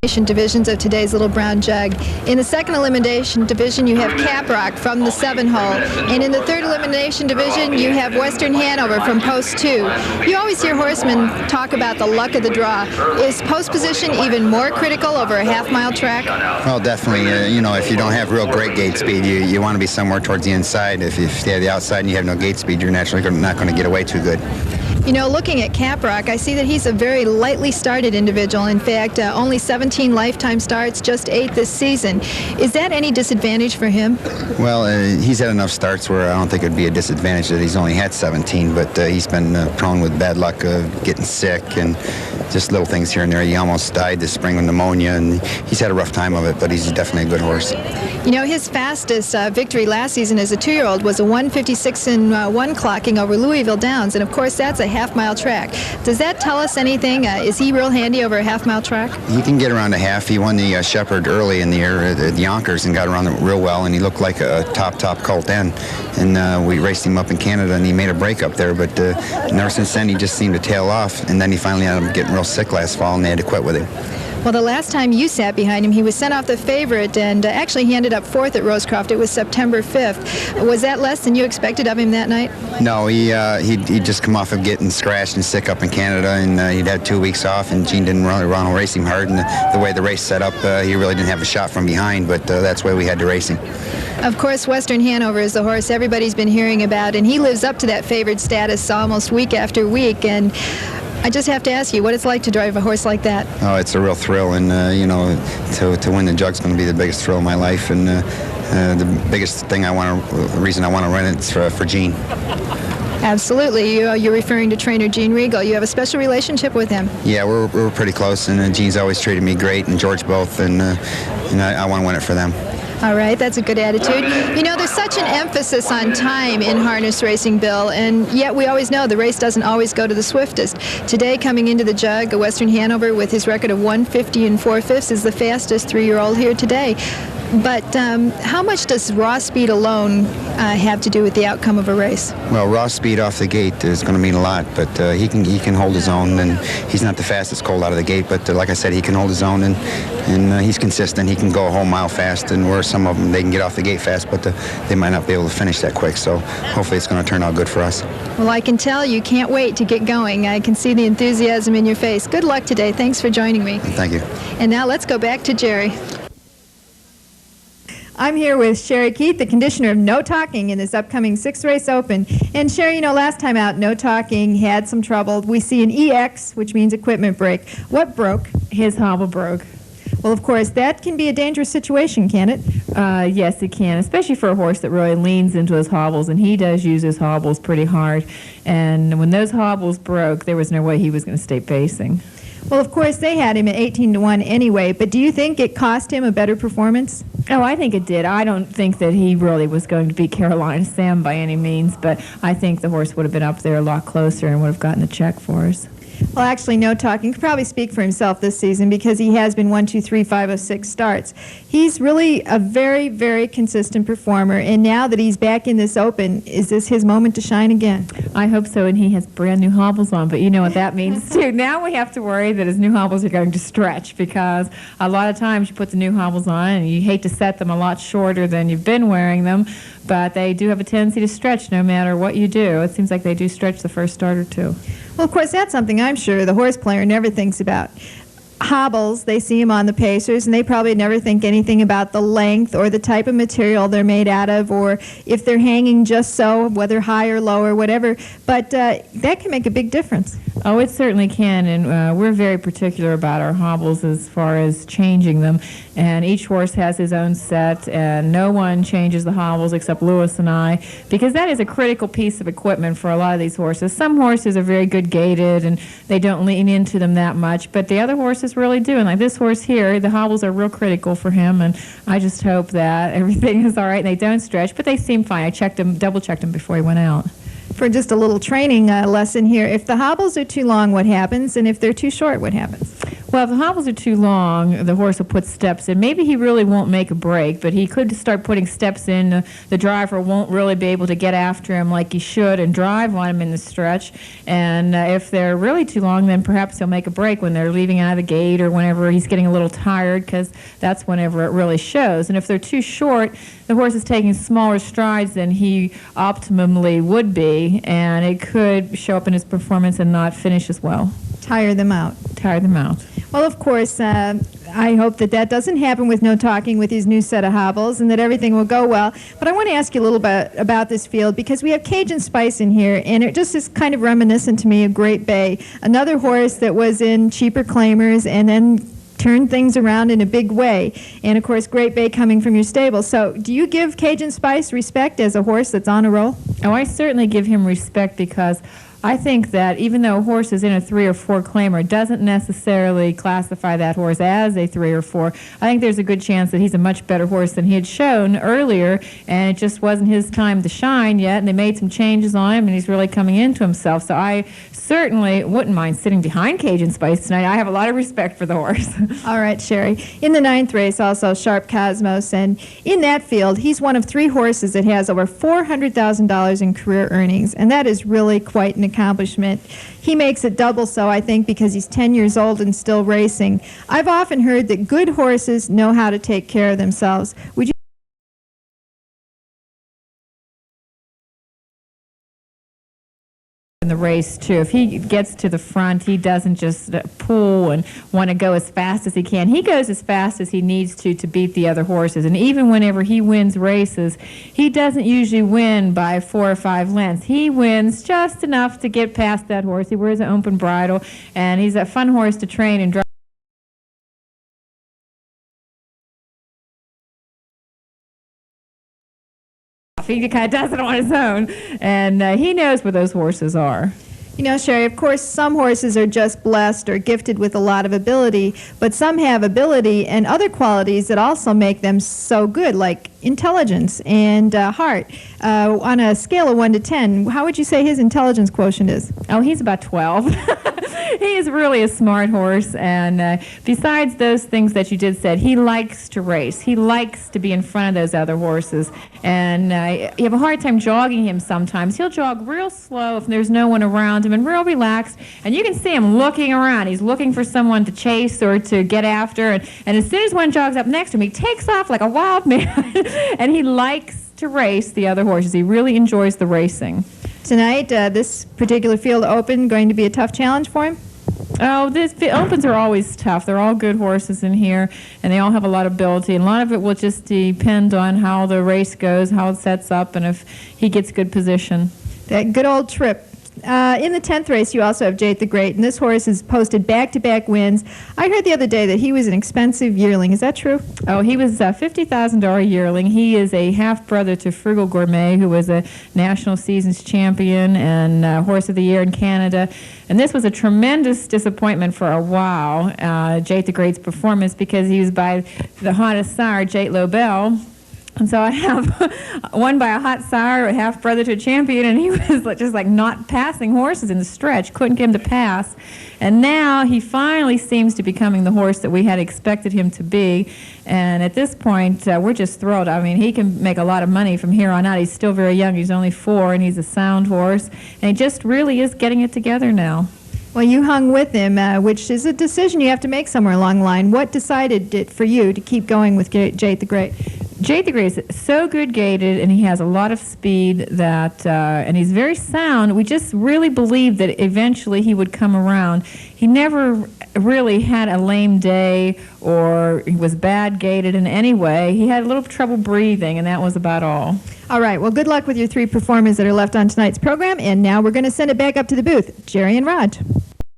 divisions of today's Little Brown Jug. In the second elimination division, you have Caprock from the 7-hole, and in the third elimination division, you have Western Hanover from post 2. You always hear horsemen talk about the luck of the draw. Is post position even more critical over a half-mile track? Well, definitely. You know, if you don't have real great gate speed, you want to be somewhere towards the inside. If you stay at the outside and you have no gate speed, you're naturally not going to get away too good. You know, looking at Caprock, I see that he's a very lightly started individual. In fact, only 17 lifetime starts, just 8 this season. Is that any disadvantage for him? Well, he's had enough starts where I don't think it would be a disadvantage that he's only had 17, but he's been prone with bad luck of getting sick and just little things here and there. He almost died this spring with pneumonia, and he's had a rough time of it, but he's definitely a good horse. You know, his fastest victory last season as a 2-year-old was a 1:56 and 1 clocking over Louisville Downs, and of course that's a half-mile track. Does that tell us anything? Is he real handy over a half-mile track? He can get around a half. He won the Shepherd early in the year at Yonkers and got around it real well, and he looked like a top colt then. And we raced him up in Canada, and he made a break up there, but ever since then he just seemed to tail off, and then he finally ended up getting real sick last fall, and they had to quit with him. Well, the last time you sat behind him, he was sent off the favorite, and actually he ended up 4th at Rosecroft. It was September 5th. Was that less than you expected of him that night? No, he'd just come off of getting scratched and sick up in Canada, and he'd had 2 weeks off, and Gene didn't really want to race him hard, and the way the race set up, he really didn't have a shot from behind, but that's why we had to race him. Of course, Western Hanover is the horse everybody's been hearing about, and he lives up to that favored status almost week after week, and I just have to ask you what it's like to drive a horse like that. Oh, it's a real thrill, and you know, to win the Jug's going to be the biggest thrill of my life, and the biggest thing the reason I want to run it is for Gene. Absolutely. You're referring to trainer Gene Regal. You have a special relationship with him. Yeah, we're pretty close, and Gene's always treated me great, and George both, and I want to win it for them. All right, that's a good attitude. You know, there's such an emphasis on time in harness racing, Bill, and yet we always know the race doesn't always go to the swiftest. Today, coming into the Jug, Western Hanover with his record of 1:50 and 4/5 is the fastest 3-year-old here today. But how much does raw speed alone have to do with the outcome of a race? Well, raw speed off the gate is going to mean a lot, but he can hold his own, and he's not the fastest colt out of the gate, but like I said, he can hold his own, and he's consistent. He can go a whole mile fast, and where some of them, they can get off the gate fast, but they might not be able to finish that quick, so hopefully it's going to turn out good for us. Well, I can tell you can't wait to get going. I can see the enthusiasm in your face. Good luck today. Thanks for joining me. Thank you. And now let's go back to Jerry. I'm here with Cherie Keith, the conditioner of No Talking in this upcoming 6th Race Open. And Cherie, you know, last time out, No Talking had some trouble. We see an EX, which means equipment break. What broke? His hobble broke. Well, of course, that can be a dangerous situation, can it? Yes, it can, especially for a horse that really leans into his hobbles, and he does use his hobbles pretty hard. And when those hobbles broke, there was no way he was going to stay pacing. Well, of course, they had him at 18-1 anyway, but do you think it cost him a better performance? Oh, I think it did. I don't think that he really was going to beat Carolina Sam by any means, but I think the horse would have been up there a lot closer and would have gotten the check for us. Well, actually, No Talking could probably speak for himself this season because he has been 1, 2, 3, 5 of 6 starts. He's really a very, very consistent performer, and now that he's back in this Open, is this his moment to shine again? I hope so, and he has brand new hobbles on, but you know what that means too. Now we have to worry that his new hobbles are going to stretch, because a lot of times you put the new hobbles on and you hate to set them a lot shorter than you've been wearing them, but they do have a tendency to stretch no matter what you do. It seems like they do stretch the first start or two. Well, of course, that's something I'm sure the horse player never thinks about. Hobbles, they see them on the pacers, and they probably never think anything about the length or the type of material they're made out of, or if they're hanging just so, whether high or low or whatever. But that can make a big difference. Oh, it certainly can, and we're very particular about our hobbles as far as changing them. And each horse has his own set, and no one changes the hobbles except Lewis and I, because that is a critical piece of equipment for a lot of these horses. Some horses are very good gaited, and they don't lean into them that much, but the other horses really do. And like this horse here, the hobbles are real critical for him, and I just hope that everything is all right and they don't stretch, but they seem fine. I checked them, double-checked them before he went out. For just a little training lesson here, if the hobbles are too long, what happens? And if they're too short, what happens? Well, if the hobbles are too long, the horse will put steps in. Maybe he really won't make a break, but he could start putting steps in. The driver won't really be able to get after him like he should and drive on him in the stretch. And if they're really too long, then perhaps he'll make a break when they're leaving out of the gate or whenever he's getting a little tired, because that's whenever it really shows. And if they're too short, the horse is taking smaller strides than he optimally would be, and it could show up in his performance and not finish as well. Tire them out. Tire them out. Well, of course, I hope that doesn't happen with No Talking with his new set of hobbles and that everything will go well. But I want to ask you a little bit about this field because we have Cajun Spice in here, and it just is kind of reminiscent to me of Great Bay, another horse that was in cheaper claimers and then turned things around in a big way. And, of course, Great Bay coming from your stable. So do you give Cajun Spice respect as a horse that's on a roll? Oh, I certainly give him respect because I think that even though a horse is in a 3 or 4 claimer, it doesn't necessarily classify that horse as a 3 or 4. I think there's a good chance that he's a much better horse than he had shown earlier, and it just wasn't his time to shine yet, and they made some changes on him, and he's really coming into himself. So I certainly wouldn't mind sitting behind Cajun Spice tonight. I have a lot of respect for the horse. All right, Cherie. In the 9th race, also Sharp Cosmos, and in that field, he's one of 3 horses that has over $400,000 in career earnings, and that is really quite an accomplishment. He makes it double so, I think, because he's 10 years old and still racing. I've often heard that good horses know how to take care of themselves. Would you in the race too? If he gets to the front, he doesn't just pull and want to go as fast as he can. He goes as fast as he needs to beat the other horses. And even whenever he wins races, he doesn't usually win by 4 or 5 lengths. He wins just enough to get past that horse. He wears an open bridle, and he's a fun horse to train and drive. He kind of does it on his own, and he knows where those horses are. You know, Cherie, of course, some horses are just blessed or gifted with a lot of ability, but some have ability and other qualities that also make them so good, like intelligence and heart. On a scale of 1 to 10, how would you say his intelligence quotient is? Oh, he's about 12. He is really a smart horse, and besides those things that you just said, he likes to race. He likes to be in front of those other horses, and you have a hard time jogging him sometimes. He'll jog real slow if there's no one around him and real relaxed, and you can see him looking around. He's looking for someone to chase or to get after, and as soon as one jogs up next to him, he takes off like a wild man, and he likes to race the other horses. He really enjoys the racing. Tonight, this particular field open going to be a tough challenge for him? Oh, the opens are always tough. They're all good horses in here, and they all have a lot of ability. And a lot of it will just depend on how the race goes, how it sets up, and if he gets good position. That good old trip. In the 10th race, you also have Jate the Great, and this horse has posted back-to-back wins. I heard the other day that he was an expensive yearling. Is that true? Oh, he was a $50,000 yearling. He is a half-brother to Frugal Gourmet, who was a national seasons champion and Horse of the Year in Canada. And this was a tremendous disappointment for a while, Jate the Great's performance, because he was by the hottest sire, Jate Lobel. And so I have won by a hot sire, a half-brother to a champion, and he was just like not passing horses in the stretch, couldn't get him to pass. And now he finally seems to be becoming the horse that we had expected him to be. And at this point, we're just thrilled. I mean, he can make a lot of money from here on out. He's still very young. He's only 4, and he's a sound horse. And he just really is getting it together now. Well, you hung with him, which is a decision you have to make somewhere along the line. What decided it for you to keep going with Jate the Great? Jate the Great is so good gaited, and he has a lot of speed that, and he's very sound. We just really believed that eventually he would come around. He never really had a lame day or he was bad gaited in any way. He had a little trouble breathing, and that was about all. All right. Well, good luck with your 3 performers that are left on tonight's program. And now we're going to send it back up to the booth. Cherie and Raj.